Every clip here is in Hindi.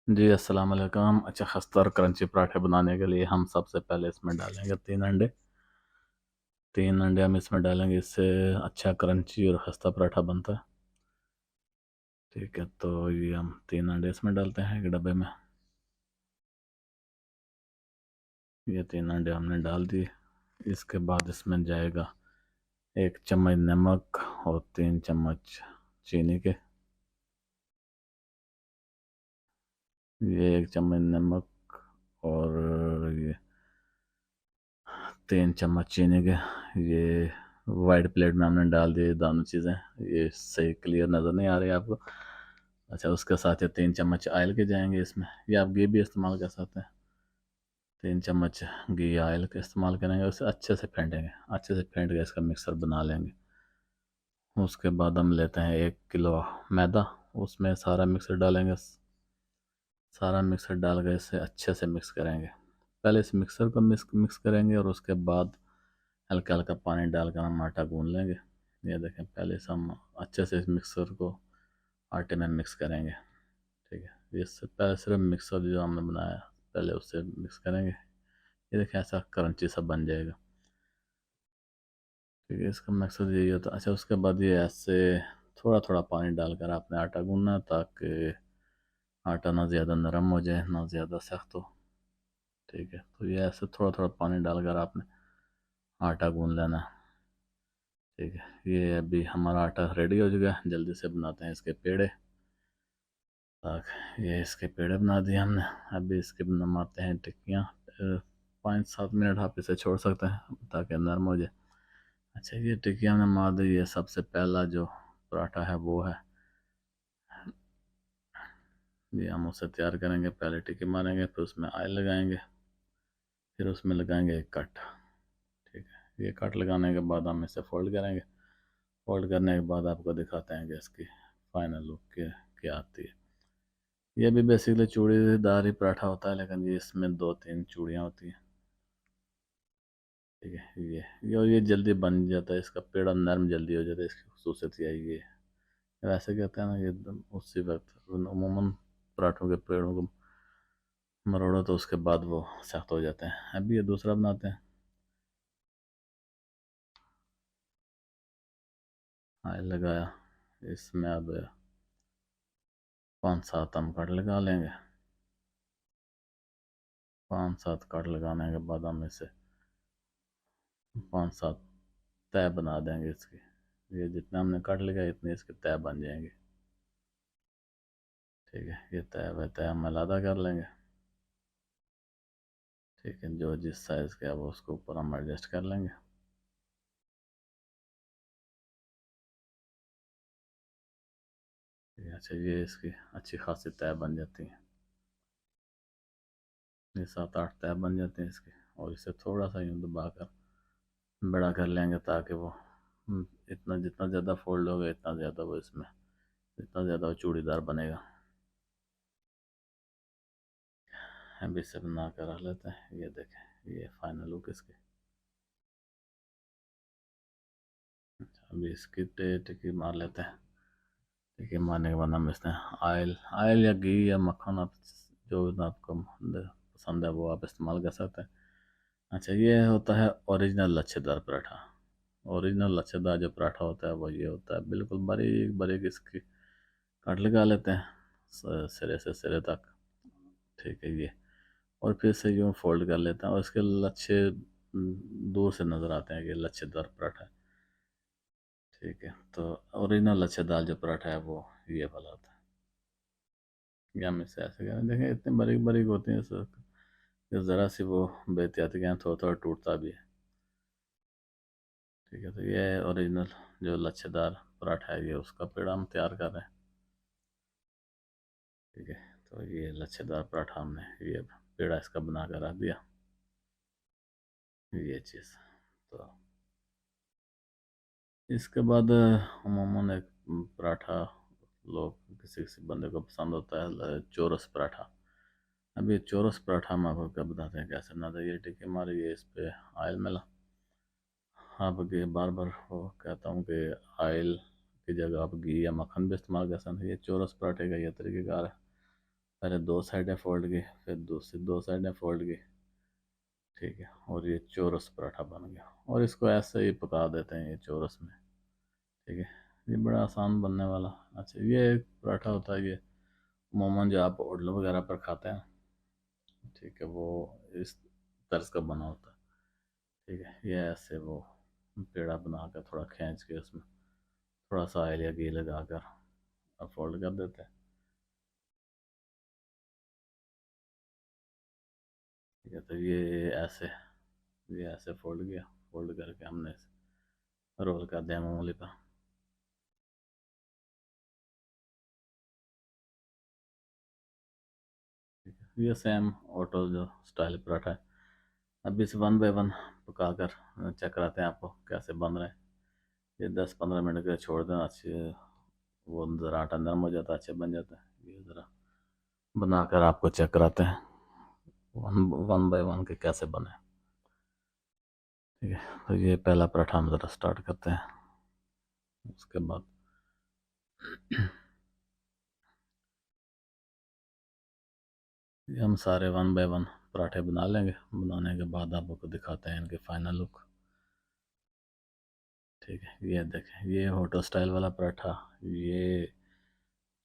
जी, अस्सलाम वालेकुम। अच्छा, खस्ता और क्रंची पराठे बनाने के लिए हम सबसे पहले इसमें डालेंगे 3 अंडे। 3 अंडे हम इसमें डालेंगे, इससे अच्छा क्रंची और खस्ता पराठा बनता है। ठीक है, तो ये हम 3 अंडे इसमें डालते हैं एक डब्बे में। ये 3 अंडे हमने डाल दिए। इसके बाद इसमें जाएगा 1 चम्मच नमक और 3 चम्मच चीनी के। ये 1 चम्मच नमक और ये 3 चम्मच चीनी के। ये वाइट प्लेट में हमने डाल दिए दोनों चीज़ें। ये सही क्लियर नज़र नहीं आ रही है आपको? अच्छा, उसके साथ ये 3 चम्मच ऑयल के जाएंगे इसमें, या आप घी भी इस्तेमाल कर सकते हैं। 3 चम्मच घी ऑयल का इस्तेमाल करेंगे, उसे अच्छे से फेंटेंगे। अच्छे से फेंट के इसका मिक्सर बना लेंगे। उसके बाद हम लेते हैं 1 किलो मैदा, उसमें सारा मिक्सर डालेंगे। सारा मिक्सर डाल के इसे अच्छे से मिक्स करेंगे। पहले इस मिक्सर को मिक्स मिक्स करेंगे और उसके बाद हल्का हल्का पानी डालकर हम आटा गूंद लेंगे। ये देखें, पहले से हम अच्छे से इस मिक्सर को आटे में मिक्स करेंगे। ठीक है, इससे पहले सिर्फ मिक्सर जो हमने बनाया पहले उससे मिक्स करेंगे। ये देखें, ऐसा क्रंची सा बन जाएगा। ठीक है, इसका मकसद यही होता है। अच्छा, उसके बाद ये ऐसे थोड़ा थोड़ा पानी डालकर आपने आटा गूंदना है, ताकि आटा ना ज़्यादा नरम हो जाए ना ज़्यादा सख्त हो। ठीक है, तो ये ऐसे थोड़ा थोड़ा पानी डालकर आपने आटा गूंद लेना है। ठीक है, ये अभी हमारा आटा रेडी हो चुका है। जल्दी से बनाते हैं इसके पेड़े। ताकि ये इसके पेड़े बना दिए हमने। अभी इसके बनाते हैं टिक्कियाँ। 5-7 मिनट आप इसे छोड़ सकते हैं ताकि नरम हो जाए। अच्छा, ये टिक्कियाँ हमने मार दी। ये सबसे पहला जो पराठा है वो है, ये हम उसे तैयार करेंगे। पहले टिक्की मारेंगे, फिर उसमें ऑयल लगाएंगे, फिर उसमें लगाएंगे एक कट। ठीक है, ये कट लगाने के बाद हम इसे फोल्ड करेंगे। फोल्ड करने के बाद आपको दिखाते हैं कि इसकी फाइनल लुक क्या आती है। ये भी बेसिकली चूड़ीदार ही पराठा होता है, लेकिन ये इसमें 2-3 चूड़ियाँ होती हैं। ठीक है, ये जल्दी बन जाता है। इसका पेड़ा नरम जल्दी हो जाता है। इसकी खूसियत यही है। वैसे कहते हैं ना, ये एकदम उसी वक्त अमूमन पराठों के पेड़ों को मरोड़ो तो उसके बाद वो सख्त हो जाते हैं। अभी ये दूसरा बनाते हैं। ऑयल लगाया, इसमें अब 5-7 हम कट लगा लेंगे। 5-7 कट लगाने के बाद हम इसे 5-7 तय बना देंगे इसकी। ये जितना हमने कट लगाया इतने इसके तय बन जाएंगे। ठीक है, ये तय व तय हम अलग कर लेंगे। ठीक है, जो जिस साइज़ का है वो उसको ऊपर हम एडजस्ट कर लेंगे। ठीक है, अच्छा, ये इसकी अच्छी खासी तय बन जाती है। ये 7-8 तय बन जाते हैं इसके। और इसे थोड़ा सा यूँ दबाकर बड़ा कर लेंगे, ताकि वो इतना जितना ज़्यादा फोल्ड होगा इतना ज़्यादा वो इसमें, जितना ज़्यादा वो चूड़ीदार बनेगा। अभी इसे बना कर रख लेते हैं। ये देखें, ये फाइनल लुक इसकी। अच्छा, अभी इसकी टिक्की मार लेते हैं। टिक्की मारने के बाद हम इसमें ऑयल ऑयल या घी या मक्खन, आप जो आपको पसंद है वो आप इस्तेमाल कर सकते हैं। अच्छा, ये होता है ओरिजिनल लच्छेदार पराठा। ओरिजिनल लच्छेदार जो पराठा होता है वो ये होता है, बिल्कुल बारीक बारीक इसकी काट लगा लेते हैं सिरे से सिरे तक। ठीक है, ये और फिर से यूँ फोल्ड कर लेते हैं और इसके लच्छे दूर से नज़र आते हैं कि लच्छेदार पराठा है। ठीक है, तो ओरिजिनल लच्छेदार जो पराठा है वो ये वाला होता है। ये हम इसे ऐसे करें, देखें इतने बारीक बारीक होते हैं सर कि ज़रा सी वो बेहतियाती के थोड़ा थोड़ा टूटता भी है। ठीक है, तो ये ओरिजिनल जो लच्छेदार पराठा है, ये उसका पेड़ा हम तैयार कर रहे हैं। ठीक है, तो ये लच्छेदार पराठा हमने ये पेड़ा इसका बना कर रख दिया। ये चीज़ तो इसके बाद अमूमन एक पराठा लोग किसी किसी बंदे को पसंद होता है, चौरस पराठा। अभी चौरस पराठा हम आपको क्या बताते हैं कैसे बनाते हैं। ये टिक्की मारी, ये इस पर ऑयल मिला। आप बार बार वो कहता हूँ कि ऑयल की जगह आप घी या मक्खन भी इस्तेमाल कर सकते हैं। ये चौरस पराठे का ये तरीक़ेकार है। पहले दो साइडें फोल्ड की, फिर दूसरी दो साइडें फोल्ड की। ठीक है, और ये चौरस पराठा बन गया, और इसको ऐसे ही पका देते हैं ये चौरस में। ठीक है, ये बड़ा आसान बनने वाला। अच्छा, ये एक पराठा होता है, ये मोमन जो आप होटल वगैरह पर खाते हैं। ठीक है, वो इस तर्ज का बना होता है। ठीक है, ये ऐसे वो पेड़ा बना कर थोड़ा खींच के उसमें थोड़ा सा ऑयल या घी लगा कर फोल्ड कर देते हैं। ठीक है, तो ये ऐसे फोल्ड किया, फोल्ड करके हमने रोल कर दिया मामूली पर। ठीक है, ये सेम ऑटो जो स्टाइल पराठा है। अब इसे वन बाय वन पका कर चेक कराते हैं आपको कैसे बन रहे हैं। ये 10-15 मिनट के लिए छोड़ देना, अच्छे वो ज़रा आटा नरम हो जाता है, अच्छे बन जाता है। ये ज़रा बनाकर आपको चेक कराते हैं वन वन बाय वन के कैसे बने। ठीक है, तो ये पहला पराठा हम ज़रा स्टार्ट करते हैं। उसके बाद ये हम सारे वन बाय वन पराठे बना लेंगे। बनाने के बाद आपको दिखाते हैं इनके फाइनल लुक। ठीक है, ये देखें, ये होटल स्टाइल वाला पराठा, ये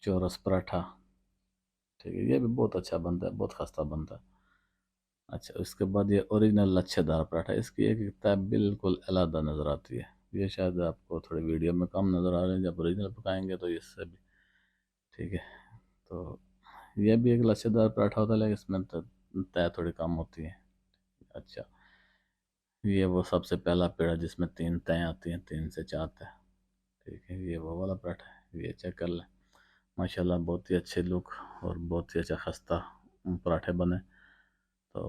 चौरस पराठा। ठीक है, ये भी बहुत अच्छा बनता है, बहुत खस्ता बनता है। अच्छा, उसके बाद ये ओरिजिनल लच्छेदार पराठा, इसकी एक एकता बिल्कुल अलग नज़र आती है। ये शायद आपको थोड़ी वीडियो में कम नज़र आ रहे हैं, जब ओरिजिनल पकाएंगे तो इससे भी। ठीक है, तो ये भी एक लच्छेदार पराठा होता है, लेकिन इसमें तय थोड़ी कम होती है। अच्छा, ये वो सबसे पहला पेड़ा जिसमें 3 तय आती हैं, 3 से 4 तय। ठीक है, ये वो वाला पराठा है, ये चेक कर लें। माशाल्लाह, बहुत ही अच्छे लुक और बहुत ही अच्छा खस्ता पराठे बने। तो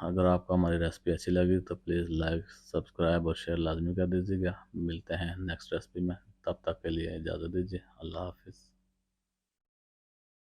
अगर आपको हमारी रेसिपी अच्छी लगी तो प्लीज़ लाइक, सब्सक्राइब और शेयर लाजमी कर दीजिएगा। मिलते हैं नेक्स्ट रेसिपी में, तब तक के लिए इजाज़त दीजिए। अल्लाह हाफिज़।